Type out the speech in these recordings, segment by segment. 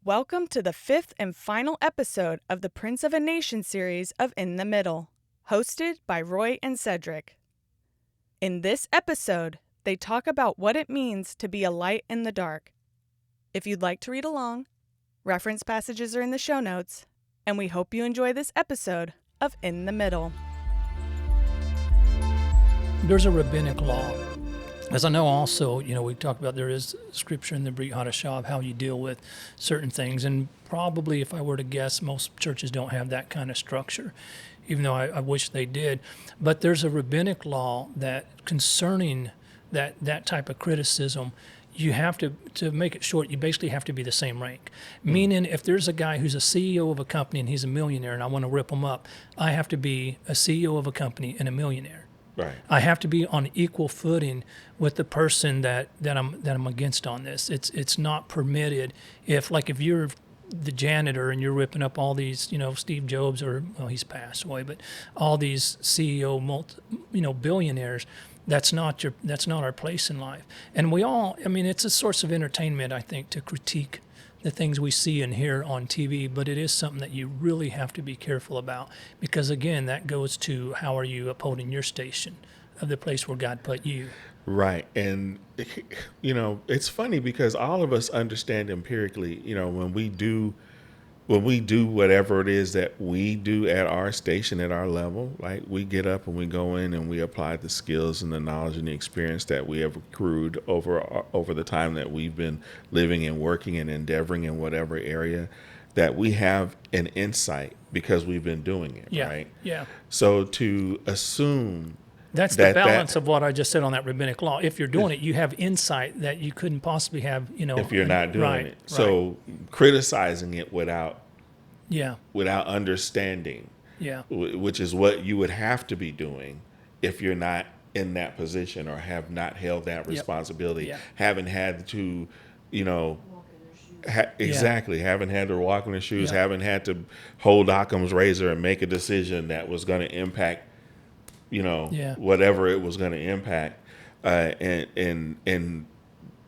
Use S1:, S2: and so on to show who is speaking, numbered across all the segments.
S1: Welcome to the fifth and final episode of the Prince of a Nation series of In the Middle, hosted by Roy and Cedric. In this episode, they talk about what it means to be a light in the dark. If you'd like to read along, reference passages are in the show notes, and we hope you enjoy this episode of In the Middle.
S2: There's a rabbinic law. As I know also, we talked about there is scripture in the Brit Hadashah of how you deal with certain things. And probably, if I were to guess, most churches don't have that kind of structure, even though I wish they did. But there's a rabbinic law that concerning that type of criticism, you have to make it short, you basically have to be the same rank. Meaning, if there's a guy who's a CEO of a company and he's a millionaire and I want to rip him up, I have to be a CEO of a company and a millionaire.
S3: Right.
S2: I have to be on equal footing with the person that I'm against on this. It's not permitted if you're the janitor and you're ripping up all these, Steve Jobs he's passed away, but all these CEO billionaires. That's not our place in life. And it's a source of entertainment, I think, to critique the things we see and hear on TV, but it is something that you really have to be careful about because, again, that goes to how are you upholding your station of the place where God put you.
S3: Right. And, it's funny because all of us understand empirically, when we do whatever it is that we do at our station, at our level, like we get up and we go in and we apply the skills and the knowledge and the experience that we have accrued over the time that we've been living and working and endeavoring in whatever area, that we have an insight because we've been doing it, right?
S2: Yeah.
S3: So to assume
S2: that's the balance of what I just said on that rabbinic law. If you're doing it, you have insight that you couldn't possibly have,
S3: if you're not doing it. So criticizing it without understanding, which is what you would have to be doing if you're not in that position or have not held that responsibility, haven't had to, haven't had to walk in their shoes, haven't had to hold Occam's razor and make a decision that was going to impact whatever it was going to impact, and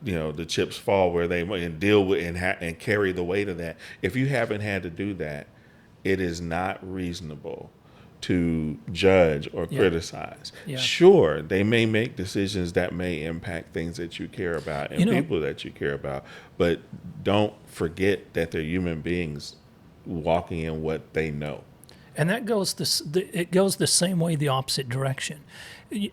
S3: the chips fall where they and deal with and carry the weight of that. If you haven't had to do that, it is not reasonable to judge or criticize. Yeah. Sure, they may make decisions that may impact things that you care about and people that you care about, but don't forget that they're human beings walking in what they know.
S2: And that goes it goes the same way, the opposite direction.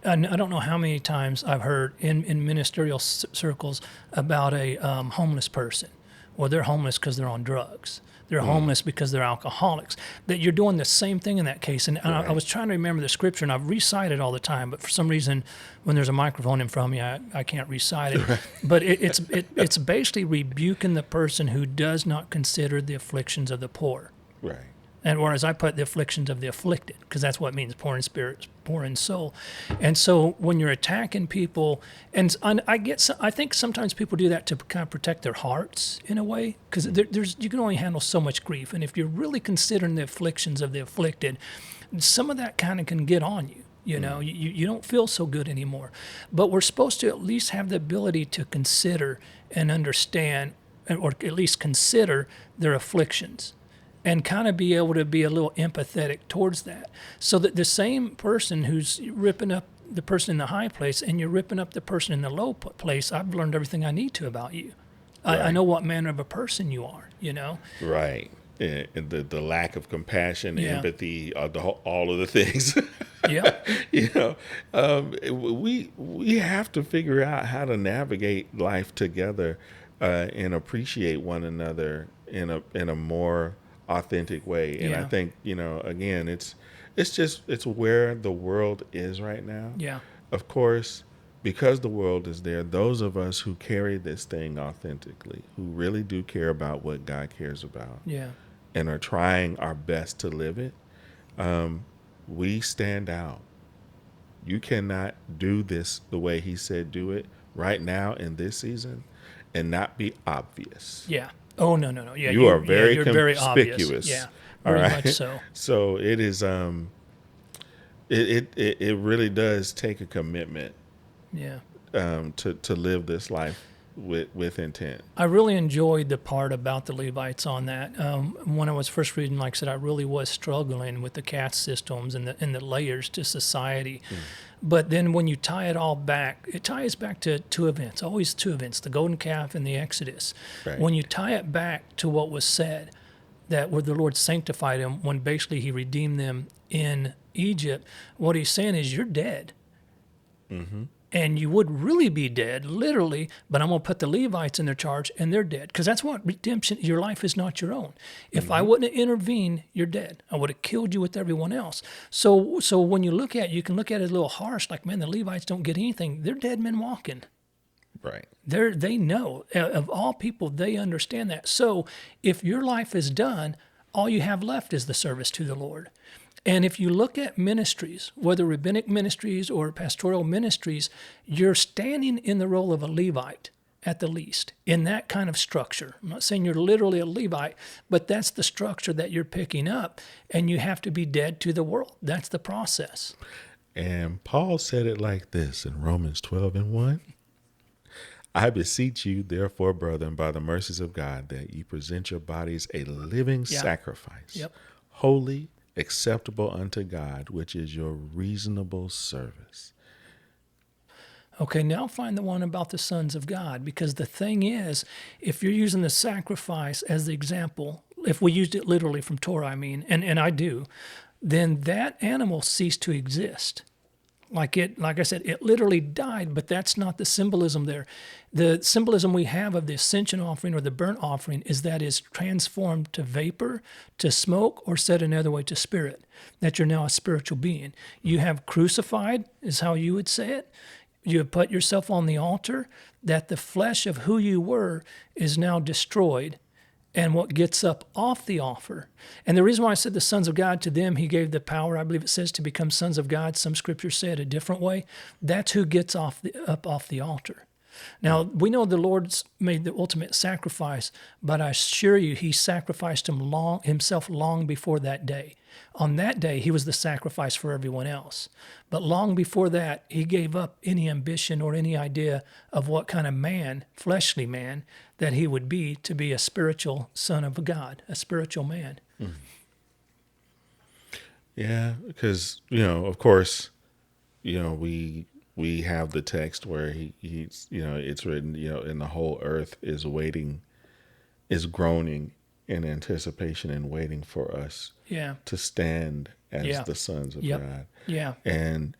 S2: And I don't know how many times I've heard in ministerial circles about a homeless person. Well, they're homeless because they're on drugs. They're homeless because they're alcoholics. That you're doing the same thing in that case. And I was trying to remember the scripture, and I've recited it all the time, but for some reason, when there's a microphone in front of me, I can't recite it. Right. But it's basically rebuking the person who does not consider the afflictions of the poor.
S3: Right.
S2: And whereas I put the afflictions of the afflicted, because that's what it means, poor in spirit, poor in soul. And so when you're attacking people, and I think sometimes people do that to kind of protect their hearts in a way, because you can only handle so much grief. And if you're really considering the afflictions of the afflicted, some of that kind of can get on you. You don't feel so good anymore. But we're supposed to at least have the ability to consider and understand, or at least consider their afflictions, and kind of be able to be a little empathetic towards that. So that the same person who's ripping up the person in the high place and you're ripping up the person in the low place, I've learned everything I need to about you. Right. I know what manner of a person you are,
S3: Right. And the lack of compassion, empathy, all of the things. We have to figure out how to navigate life together and appreciate one another in a more authentic way. And I think, again, it's where the world is right now.
S2: Yeah.
S3: Of course, because the world is there, those of us who carry this thing authentically, who really do care about what God cares about, and are trying our best to live it, we stand out. You cannot do this the way he said do it right now in this season and not be obvious.
S2: Yeah. Oh, no. Yeah,
S3: you are very
S2: you're
S3: conspicuous.
S2: Very obvious. Yeah, very much so.
S3: So it is. It really does take a commitment.
S2: Yeah.
S3: To live this life with intent.
S2: I really enjoyed the part about the Levites on that. When I was first reading, like I said, I really was struggling with the caste systems and the layers to society. But then when you tie it all back, it ties back to two events, always two events, the golden calf and the Exodus.
S3: Right.
S2: When you tie it back to what was said, that where the Lord sanctified them, when basically he redeemed them in Egypt, what he's saying is you're dead.
S3: Mm-hmm.
S2: And you would really be dead, literally, but I'm going to put the Levites in their charge, and they're dead. Because that's what redemption, your life is not your own. If I wouldn't have intervened, you're dead. I would have killed you with everyone else. So when you look at it, you can look at it a little harsh, like, man, the Levites don't get anything. They're dead men walking.
S3: Right.
S2: They know. Of all people, they understand that. So if your life is done, all you have left is the service to the Lord. And if you look at ministries, whether rabbinic ministries or pastoral ministries, you're standing in the role of a Levite at the least, in that kind of structure. I'm not saying you're literally a Levite, but that's the structure that you're picking up, and you have to be dead to the world. That's the process.
S3: And Paul said it like this in Romans 12:1. I beseech you, therefore, brethren, by the mercies of God, that ye present your bodies a living sacrifice, holy, acceptable unto God, which is your reasonable service.
S2: Okay, now find the one about the sons of God, because the thing is, if you're using the sacrifice as the example, if we used it literally from Torah, I mean, and I do, then that animal ceased to exist. Like I said, it literally died, but that's not the symbolism there. The symbolism we have of the ascension offering or the burnt offering is that is transformed to vapor, to smoke, or said another way, to spirit, that you're now a spiritual being. You have crucified, is how you would say it. You have put yourself on the altar, that the flesh of who you were is now destroyed, and what gets up off the altar. And the reason why I said the sons of God, to them he gave the power, I believe it says, to become sons of God. Some scriptures say it a different way. That's who gets up off the altar. Now, we know the Lord's made the ultimate sacrifice, but I assure you, he sacrificed himself long before that day. On that day, he was the sacrifice for everyone else. But long before that, he gave up any ambition or any idea of what kind of man, fleshly man, that he would be to be a spiritual son of God, a spiritual man.
S3: Mm-hmm. Yeah, because, of course, we have the text where he's, it's written, and the whole earth is waiting, is groaning in anticipation and waiting for us to stand as the sons of God.
S2: Yeah.
S3: And,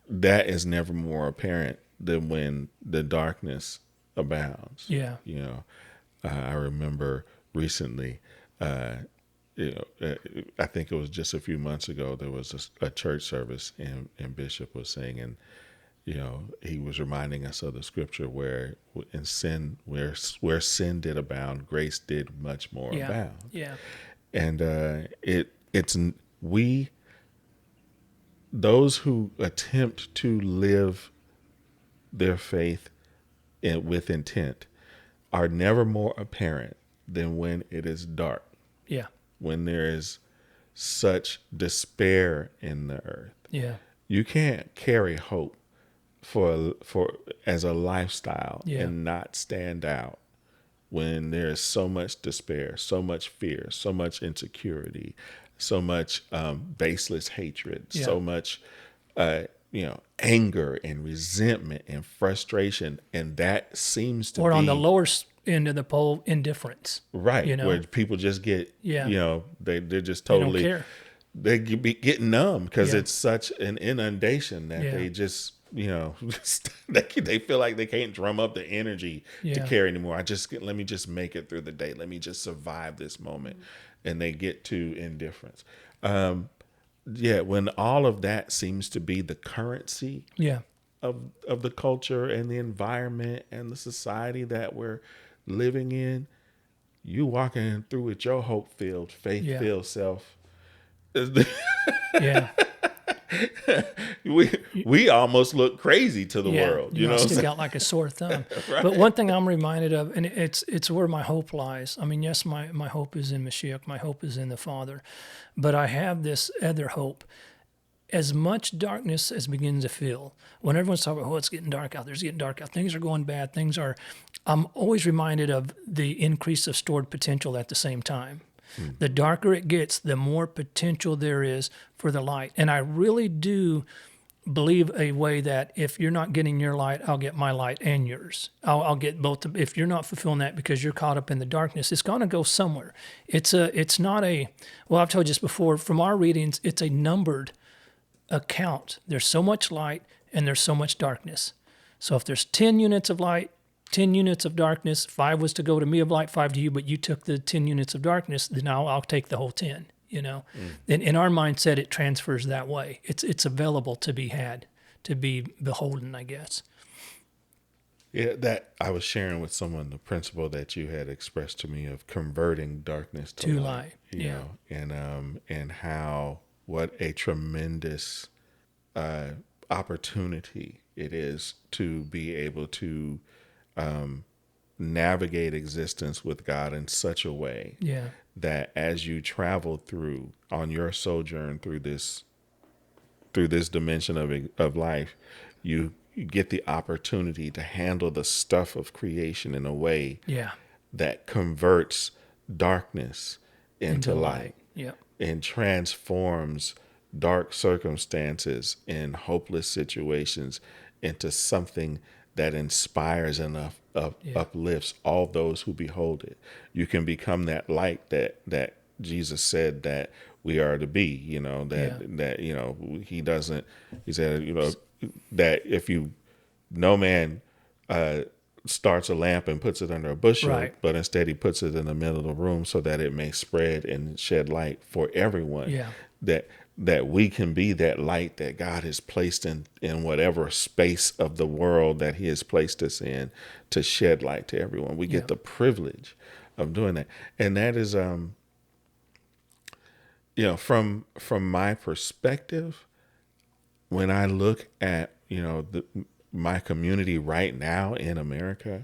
S3: that is never more apparent than when the darkness abounds.
S2: Yeah.
S3: I remember recently, I think it was just a few months ago, there was a church service and Bishop was saying, and, he was reminding us of the scripture where in sin, where sin did abound, grace did much more abound.
S2: Yeah.
S3: And those who attempt to live their faith with intent are never more apparent than when it is dark.
S2: Yeah.
S3: When there is such despair in the earth.
S2: Yeah.
S3: You can't carry hope for as a lifestyle and not stand out when there's so much despair, so much fear, so much insecurity, so much baseless hatred, so much anger and resentment and frustration, and that seems to be
S2: on the lower end of the pole, indifference.
S3: Right, where people just get they're just totally,
S2: they don't care.
S3: They be getting numb because it's such an inundation that they just they feel like they can't drum up the energy to carry anymore. Let me just make it through the day. Let me just survive this moment, and they get to indifference. When all of that seems to be the currency of the culture and the environment and the society that we're living in, you walking through with your hope-filled, faith-filled self. We almost look crazy to the world.
S2: You know, stick out like a sore thumb. Right. But one thing I'm reminded of, and it's where my hope lies. I mean, yes, my hope is in Mashiach. My hope is in the Father. But I have this other hope. as much darkness as begins to feel, when everyone's talking about, oh, it's getting dark out there, it's getting dark out, things are going bad, I'm always reminded of the increase of stored potential at the same time. The darker it gets, the more potential there is for the light. And I really do believe a way that if you're not getting your light, I'll get my light and yours. I'll get both. If you're not fulfilling that because you're caught up in the darkness, it's going to go somewhere. It's not a, well, I've told you this before, from our readings, it's a numbered account. There's so much light and there's so much darkness. So if there's 10 units of light, 10 units of darkness, 5 was to go to me of light, 5 to you, but you took the 10 units of darkness, then I'll take the whole 10, you know. And in our mindset, it transfers that way. It's available to be had, to be beholden, I guess.
S3: Yeah, that I was sharing with someone the principle that you had expressed to me of converting darkness to light. You know, and how, what a tremendous opportunity it is to be able to navigate existence with God in such a way that as you travel through on your sojourn through this dimension of life, you get the opportunity to handle the stuff of creation in a way that converts darkness into light. And transforms dark circumstances and hopeless situations into something that inspires and uplifts all those who behold it. You can become that light that Jesus said that we are to be, you know, that you know, he said, you know, that if no man starts a lamp and puts it under a bushel, but instead he puts it in the middle of the room so that it may spread and shed light for everyone. That we can be that light that God has placed in whatever space of the world that he has placed us in, to shed light to everyone. We get the privilege of doing that. And that is, you know, from my perspective, when I look at, you know, my community right now in America,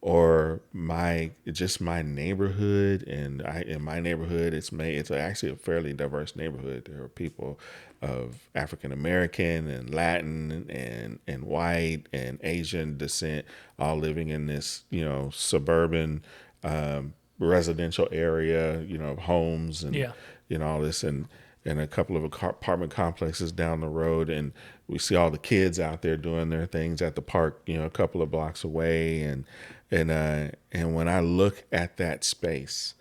S3: or my neighborhood, and in my neighborhood, it's actually a fairly diverse neighborhood. There are people of African American and Latin and white and Asian descent, all living in this, you know, suburban residential area, you know, homes and you know, all this, and a couple of apartment complexes down the road, and we see all the kids out there doing their things at the park, you know, a couple of blocks away, and when I look at that space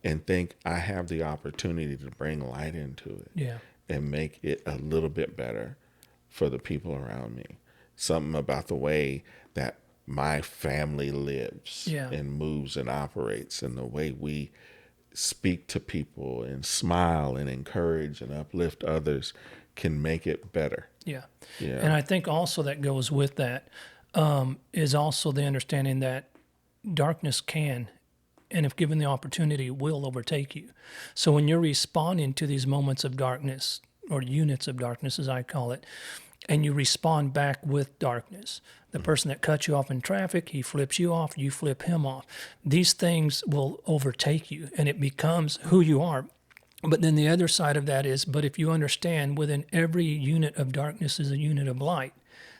S3: and think I have the opportunity to bring light into it, and make it a little bit better for the people around me, something about the way that my family lives and moves and operates, and the way we speak to people and smile and encourage and uplift others can make it better. And I think also that goes with that is also the understanding that darkness can, and if given the opportunity, will overtake you. So when you're responding to these moments of darkness, or units of darkness as I call it, and you respond back with darkness, the person that cuts you off in traffic, he flips you off, you flip him off. These things will overtake you, and it becomes who you are. But then the other side of that is, but if you understand within every unit of darkness is a unit of light,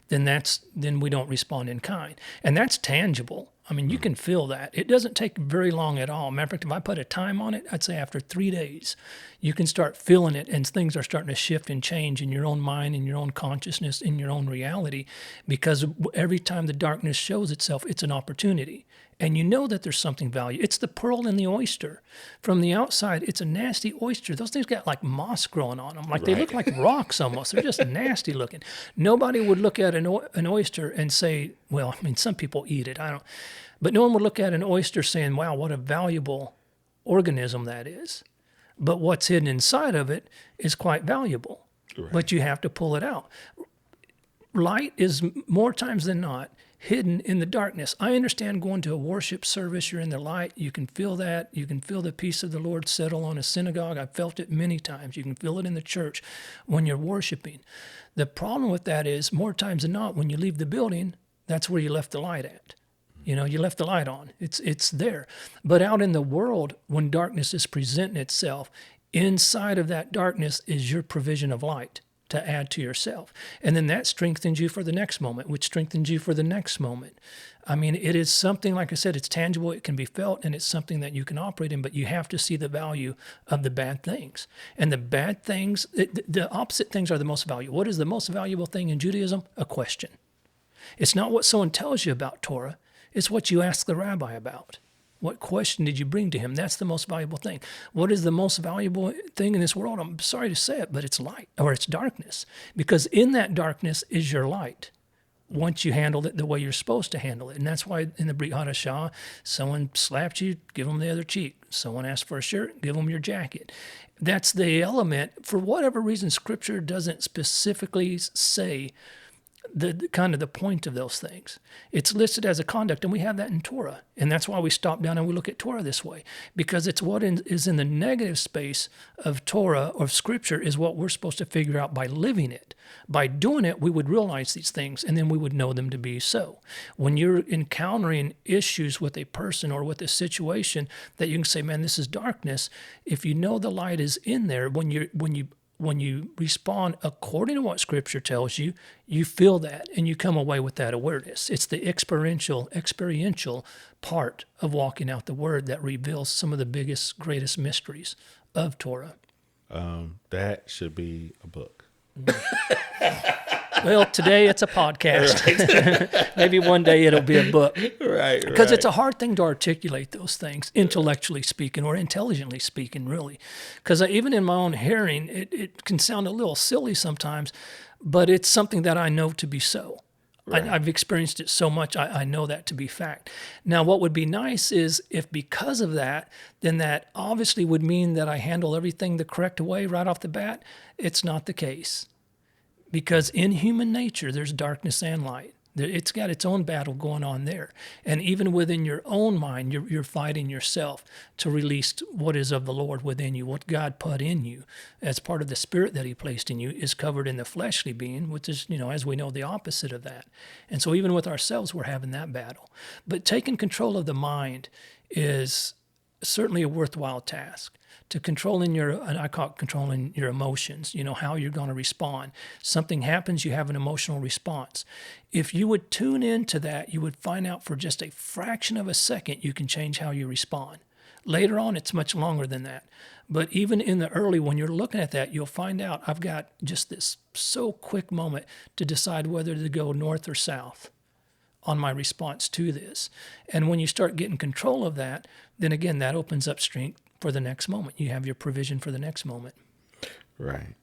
S3: then we don't respond in kind. And that's tangible. I mean, you can feel that. It doesn't take very long at all. Matter of fact, if I put a time on it, I'd say after 3 days, you can start feeling it, and things are starting to shift and change in your own mind, in your own consciousness, in your own reality, because every time the darkness shows itself, it's an opportunity. And you know that there's something valuable. It's the pearl in the oyster. From the outside, it's a nasty oyster. Those things got like moss growing on them. Like they look like rocks almost. They're just nasty looking. Nobody would look at an oyster and say, well, I mean, some people eat it. But no one would look at an oyster saying, wow, what a valuable organism that is. But what's hidden inside of it is quite valuable. But you have to pull it out. Light is more times than not hidden in the darkness. I understand going to a worship service, you're in the light, you can feel that, you can feel the peace of the Lord settle on a synagogue. I've felt it many times. You can feel it in the church when you're worshiping. The problem with that is, more times than not, when you leave the building, that's where you left the light at. You know, you left the light on. It's there. But out in the world, when darkness is presenting itself, inside of that darkness is your provision of light
S2: to add to yourself. And then that strengthens you for the next moment, which strengthens you for the next moment. I mean, it is something, like I said, it's tangible, it can be felt, and it's something that you can operate in, but you have to see the value of the bad things. And the bad things, the opposite things are the most valuable. What is the most valuable thing in Judaism? A question. It's not what someone tells you about Torah, it's what you ask the rabbi about. What question did you bring to him? That's the most valuable thing. What is the most valuable thing in this world? I'm sorry to say it, but it's light, or it's darkness. Because in that darkness is your light, once you handle it the way you're supposed to handle it. And that's why in the Brit Hadashah, someone slapped you, give them the other cheek. Someone asked for a shirt, give them your jacket. That's the element. For whatever reason, Scripture doesn't specifically say the kind of the point of those things. It's listed as a conduct, and we have that in Torah. And that's why we stop down and we look at Torah this way, because it's what is in the negative space of Torah, or Scripture, is what we're supposed to figure out by living it. By doing it, we would realize these things, and then we would know them to be so. When you're encountering issues with a person or with a situation that you can say, man, this is darkness, if you know the light is in there, when you respond according to what Scripture tells you, you feel that and you come away with that awareness. It's the experiential part of walking out the Word that reveals some of the biggest, greatest mysteries of Torah.
S3: That should be a book.
S2: Well, today it's a podcast. Right. Maybe one day it'll be a book.
S3: Right.
S2: Because it's a hard thing to articulate those things, intellectually speaking, or intelligently speaking, really. Because even in my own hearing, it can sound a little silly sometimes, but it's something that I know to be so. Right. I've experienced it so much, I know that to be fact. Now, what would be nice is if because of that, then that obviously would mean that I handle everything the correct way right off the bat. It's not the case. Because in human nature, there's darkness and light. It's got its own battle going on there. And even within your own mind, you're fighting yourself to release what is of the Lord within you. What God put in you as part of the spirit that he placed in you is covered in the fleshly being, which is, as we know, the opposite of that. And so even with ourselves, we're having that battle. But taking control of the mind is certainly a worthwhile task. To controlling and I call it controlling your emotions, how you're going to respond. Something happens, you have an emotional response. If you would tune into that, you would find out for just a fraction of a second, you can change how you respond. Later on, it's much longer than that. But even in the early, when you're looking at that, you'll find out I've got just this so quick moment to decide whether to go north or south on my response to this. And when you start getting control of that, then again, that opens up strength for the next moment. You have your provision for the next moment.
S3: Right.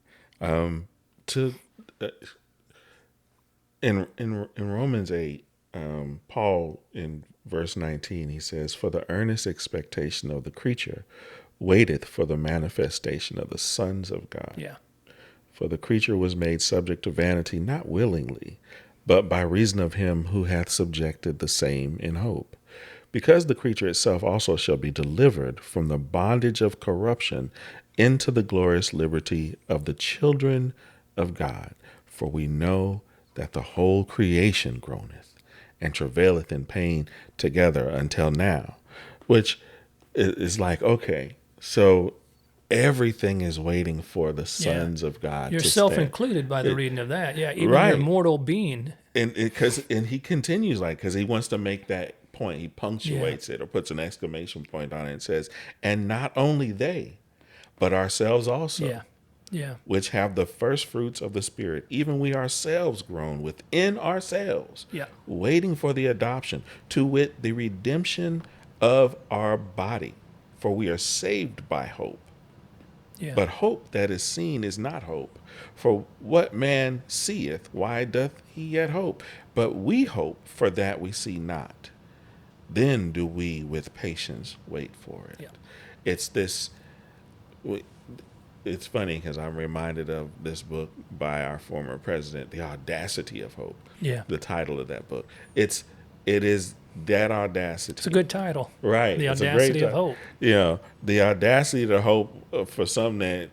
S3: In Romans 8, Paul in verse 19, he says, "For the earnest expectation of the creature waiteth for the manifestation of the sons of God.
S2: Yeah.
S3: For the creature was made subject to vanity, not willingly, but by reason of him who hath subjected the same in hope. Because the creature itself also shall be delivered from the bondage of corruption into the glorious liberty of the children of God. For we know that the whole creation groaneth and travaileth in pain together until now." Which is like, okay, so everything is waiting for the sons of God.
S2: Yourself included by the reading of that. Yeah, even your mortal being.
S3: And he continues, because he wants to make that point. He punctuates it or puts an exclamation point on it and says, "And not only they, but ourselves also, which have the first fruits of the Spirit, even we ourselves groan within ourselves, waiting for the adoption, to wit, the redemption of our body. For we are saved by hope. Yeah. But hope that is seen is not hope. For what man seeth, why doth he yet hope? But we hope for that we see not. Then do we with patience wait for it." Yeah. It's this. It's funny because I'm reminded of this book by our former president, "The Audacity of Hope."
S2: Yeah.
S3: The title of that book. It is that audacity.
S2: It's a good title,
S3: right?
S2: The Audacity of Hope.
S3: The audacity to hope for something that,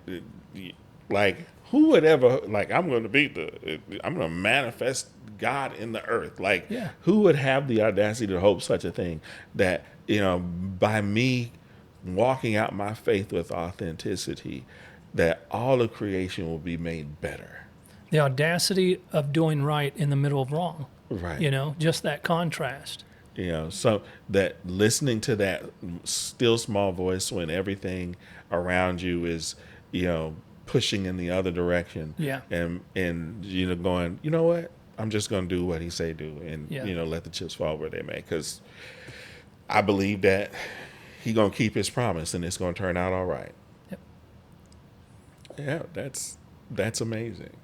S3: like, who would ever, like, I'm going to manifest God in the earth. Like, who would have the audacity to hope such a thing that, by me walking out my faith with authenticity, that all of creation will be made better
S2: The audacity of doing right in the middle of wrong.
S3: Right.
S2: Just that contrast.
S3: So that listening to that still small voice when everything around you is, pushing in the other direction.
S2: Yeah.
S3: And going, you know what? I'm just going to do what he say do, and let the chips fall where they may, because I believe that he going to keep his promise, and it's going to turn out all right.
S2: Yep.
S3: Yeah, that's amazing.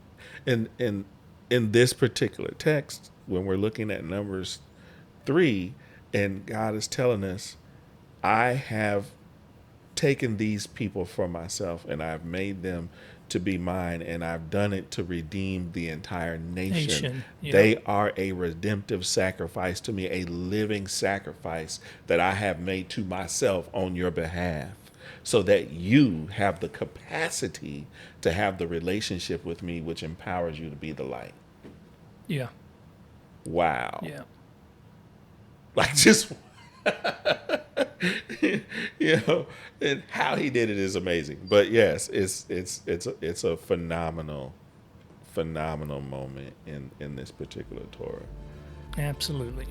S3: And in this particular text, when we're looking at Numbers 3, and God is telling us, I have taken these people for myself, and I've made them to be mine, and I've done it to redeem the entire nation.
S2: Yeah.
S3: They are a redemptive sacrifice to me, a living sacrifice that I have made to myself on your behalf, so that you have the capacity to have the relationship with me, which empowers you to be the light.
S2: Yeah.
S3: Wow.
S2: Yeah.
S3: Like, just and how he did it is amazing. But yes, it's a phenomenal moment in this particular Torah.
S2: Absolutely.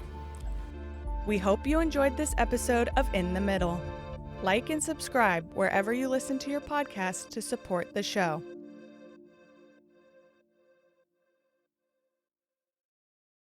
S1: We hope you enjoyed this episode of In the Middle. Like and subscribe wherever you listen to your podcast to support the show.